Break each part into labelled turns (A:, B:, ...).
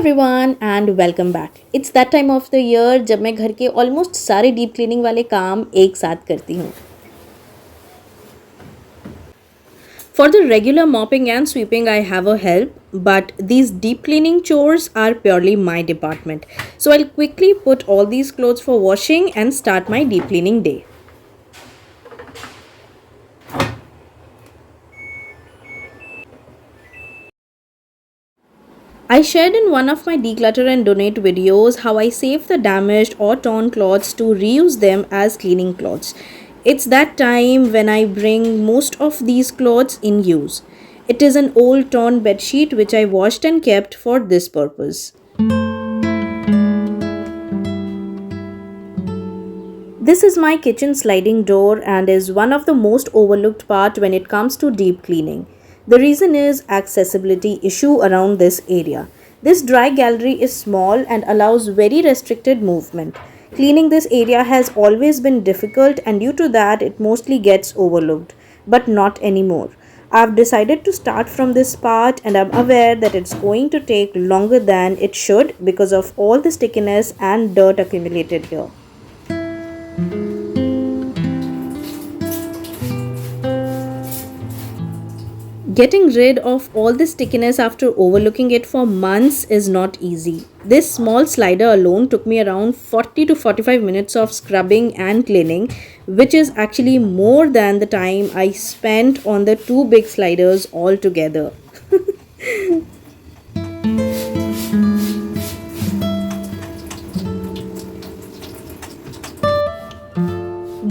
A: everyone and welcome back. It's that time of the year जब मैं घर के ऑलमोस्ट सारे डीप क्लीनिंग वाले काम एक साथ करती हूँ. For the regular mopping and sweeping I have a help, but these deep cleaning chores are purely my department. So I'll quickly put all these clothes for washing and start my deep cleaning day. I shared in one of my declutter and donate videos how I save the damaged or torn clothes to reuse them as cleaning clothes. It's that time when I bring most of these clothes in use. It is an old torn bedsheet which I washed and kept for this purpose. This is my kitchen sliding door and is one of the most overlooked part when it comes to deep cleaning. The reason is accessibility issue around this area. This dry gallery is small and allows very restricted movement. Cleaning this area has always been difficult and due to that it mostly gets overlooked, but not anymore. I've decided to start from this part and I'm aware that it's going to take longer than it should because of all the stickiness and dirt accumulated here. Getting rid of all the stickiness after overlooking it for months is not easy. This small slider alone took me around 40 to 45 minutes of scrubbing and cleaning, which is actually more than the time I spent on the two big sliders all together.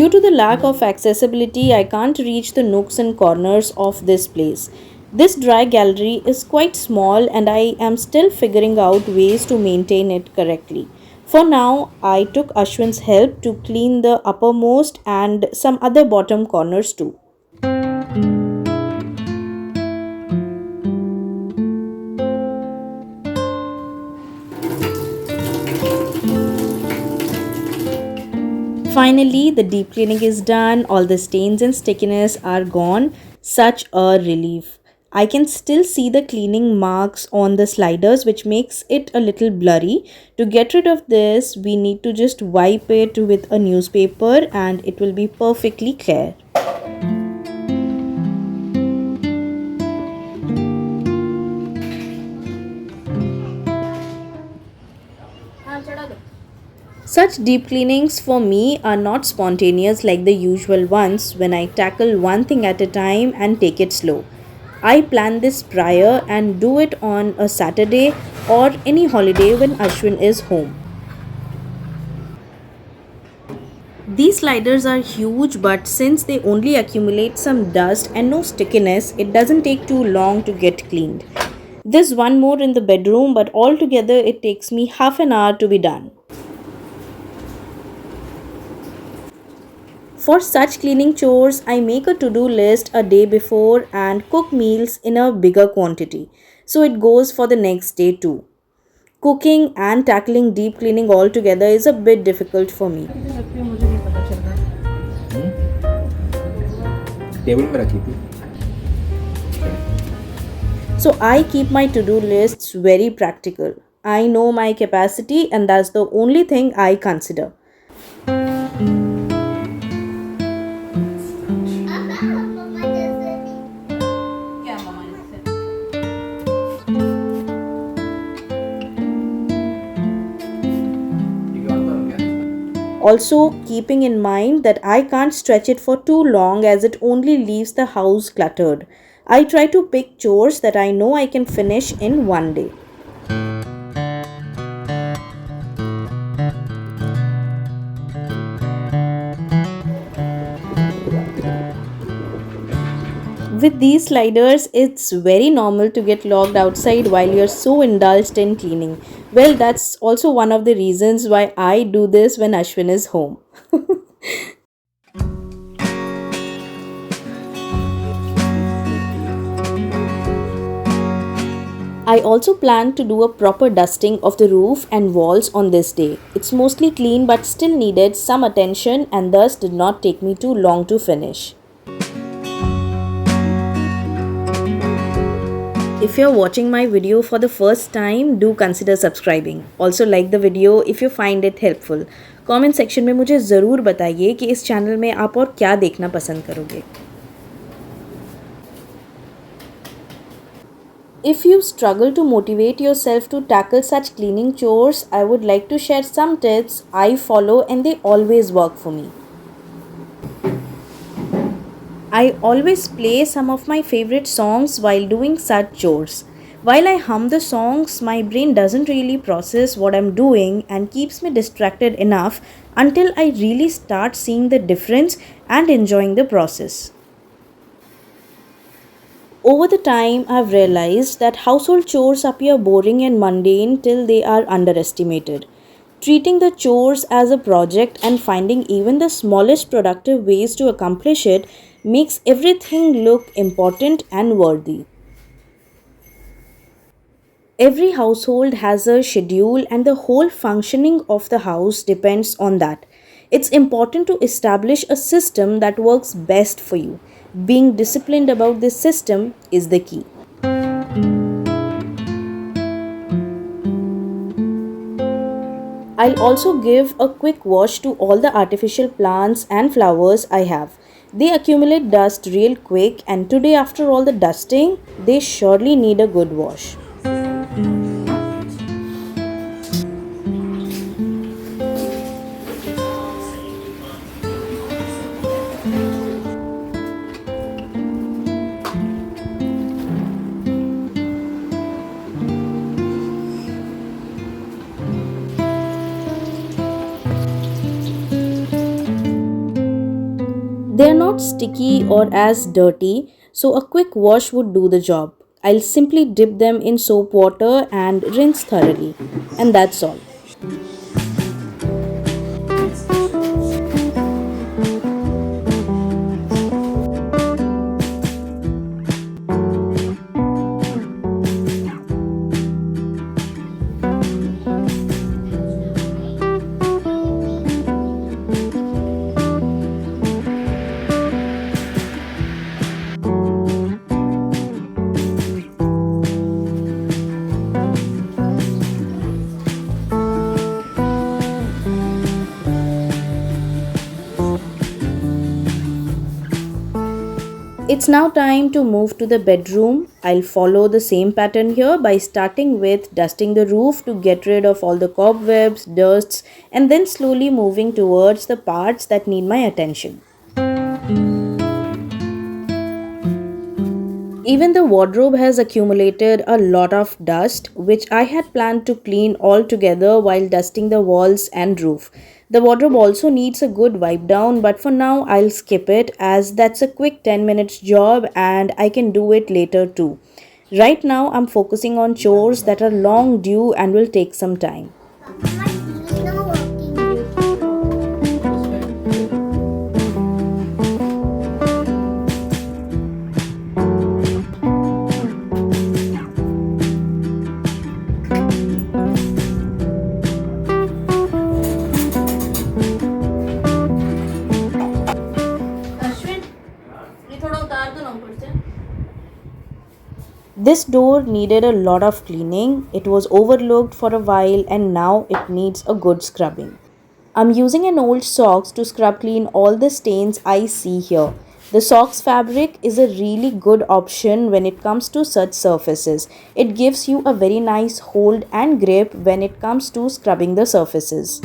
A: Due to the lack of accessibility, I can't reach the nooks and corners of this place. This dry gallery is quite small and I am still figuring out ways to maintain it correctly. For now, I took Ashwin's help to clean the uppermost and some other bottom corners too. Finally, the deep cleaning is done, all the stains and stickiness are gone. Such a relief. I can still see the cleaning marks on the sliders which makes it a little blurry. To get rid of this, we need to just wipe it with a newspaper and it will be perfectly clear. Such deep cleanings for me are not spontaneous like the usual ones when I tackle one thing at a time and take it slow. I plan this prior and do it on a Saturday or any holiday when Ashwin is home. These sliders are huge, but since they only accumulate some dust and no stickiness, it doesn't take too long to get cleaned. There's one more in the bedroom, but altogether it takes me half an hour to be done. For such cleaning chores, I make a to-do list a day before and cook meals in a bigger quantity. So it goes for the next day too. Cooking and tackling deep cleaning all together is a bit difficult for me. So I keep my to-do lists very practical. I know my capacity and that's the only thing I consider. Also, keeping in mind that I can't stretch it for too long as it only leaves the house cluttered. I try to pick chores that I know I can finish in one day. With these sliders, it's very normal to get locked outside while you're so indulged in cleaning. Well, that's also one of the reasons why I do this when Ashwin is home. I also plan to do a proper dusting of the roof and walls on this day. It's mostly clean but still needed some attention and thus did not take me too long to finish. If you're watching my video for the first time, do consider subscribing. Also like the video if you find it helpful. Comment section में मुझे ज़रूर बताइए कि इस channel में आप और क्या देखना पसंद करोगे. If you struggle to motivate yourself to tackle such cleaning chores, I would like to share some tips I follow and they always work for me. I always play some of my favorite songs while doing such chores. While I hum the songs, my brain doesn't really process what I'm doing and keeps me distracted enough until I really start seeing the difference and enjoying the process. Over the time, I've realized that household chores appear boring and mundane till they are underestimated. Treating the chores as a project and finding even the smallest productive ways to accomplish it makes everything look important and worthy. Every household has a schedule, and the whole functioning of the house depends on that. It's important to establish a system that works best for you. Being disciplined about this system is the key. I'll also give a quick wash to all the artificial plants and flowers I have. They accumulate dust real quick, and today, after all the dusting, they surely need a good wash. They are not sticky or as dirty, so a quick wash would do the job. I'll simply dip them in soap water and rinse thoroughly. And that's all. It's now time to move to the bedroom. I'll follow the same pattern here by starting with dusting the roof to get rid of all the cobwebs, dusts, and then slowly moving towards the parts that need my attention. Even the wardrobe has accumulated a lot of dust, which I had planned to clean all together while dusting the walls and roof. The wardrobe also needs a good wipe down, but for now I'll skip it as that's a quick 10 minutes job and I can do it later too. Right now I'm focusing on chores that are long due and will take some time. This door needed a lot of cleaning. It was overlooked for a while and now it needs a good scrubbing. I'm using an old socks to scrub clean all the stains I see here. The socks fabric is a really good option when it comes to such surfaces. It gives you a very nice hold and grip when it comes to scrubbing the surfaces.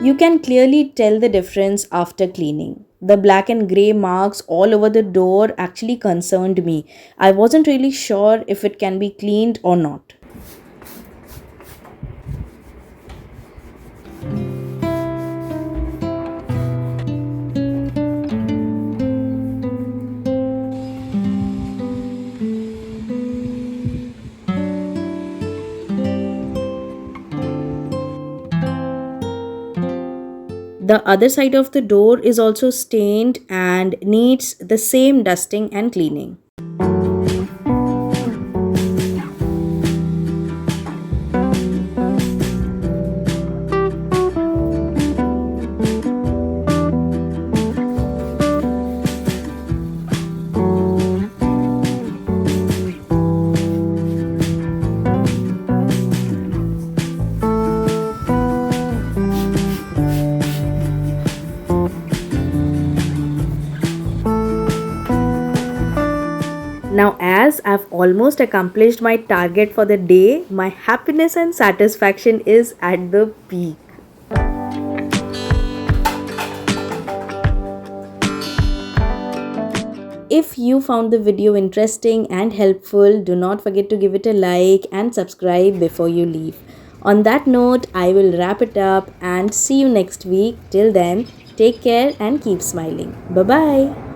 A: You can clearly tell the difference after cleaning. The black and grey marks all over the door actually concerned me. I wasn't really sure if it can be cleaned or not. The other side of the door is also stained and needs the same dusting and cleaning. Now, as I've almost accomplished my target for the day, my happiness and satisfaction is at the peak. If you found the video interesting and helpful, do not forget to give it a like and subscribe before you leave. On that note, I will wrap it up and see you next week. Till then, take care and keep smiling. Bye bye.